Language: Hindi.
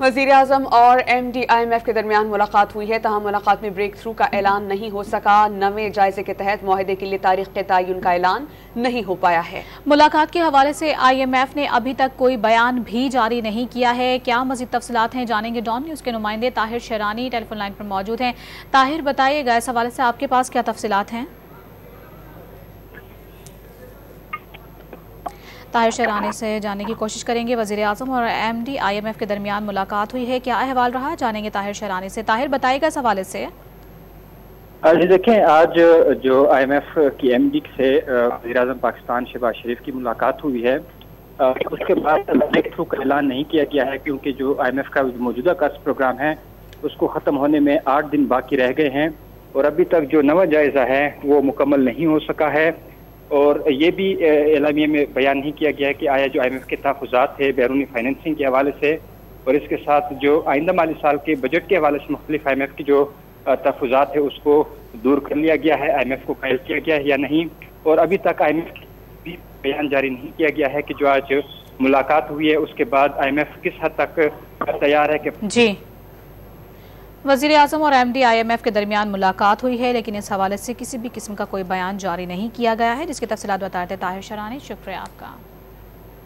वज़ीर-ए-आज़म और MD-IMF के दरमियान मुलाकात हुई है, तहम मुलाकात में ब्रेक थ्रू का ऐलान नहीं हो सका। नवे जायजे के तहत मुआहदे के लिए तारीख के तयन का ऐलान नहीं हो पाया है। मुलाकात के हवाले से IMF ने अभी तक कोई बयान भी जारी नहीं किया है। क्या मज़ीद तफसीलात हैं, जानेंगे डॉन न्यूज़ के नुमाइंदे ताहिर शेरानी टेलीफोन लाइन पर मौजूद हैं। ताहिर, बताइएगा इस हवाले से आपके पास क्या तफसीलात हैं? ताहिर शेरानी से जानने की कोशिश करेंगे। वज़ीर-ए-आज़म और MD-IMF के दरमियान मुलाकात हुई है, क्या अहवाल रहा, जानेंगे ताहिर शेरानी से। ताहिर, बताइएगा इस हवाले से। जी देखें, आज जो IMF की MD से वज़ीर-ए-आज़म पाकिस्तान शहबाज शरीफ की मुलाकात हुई है, उसके बाद ब्रेक थ्रू का ऐलान नहीं किया गया है, क्योंकि जो IMF का मौजूदा कर्ज प्रोग्राम है उसको ख़त्म होने में 8 दिन बाकी रह गए हैं और अभी तक जो नवा जायज़ा है वो मुकम्मल नहीं हो सका है। और ये भी एलामिया में बयान नहीं किया गया है कि आया जो IMF के तहफ़्फ़ुज़ात है बैरूनी फाइनेंसिंग के हवाले से और इसके साथ जो आइंदा माली साल के बजट के हवाले से मुख्तलिफ IMF की जो तहफ़्फ़ुज़ात है उसको दूर कर लिया गया है, IMF को कायल किया गया है या नहीं। और अभी तक IMF भी बयान जारी नहीं किया गया है कि जो आज मुलाकात हुई है उसके बाद IMF किस हद तक तैयार है कि जी। वज़ीर-ए-आज़म और MD-IMF के दरमियान मुलाकात हुई है, लेकिन इस हवाले से किसी भी किस्म का कोई बयान जारी नहीं किया गया है, जिसकी तफसीलात बताते ताहिर शेरानी। शुक्रिया आपका।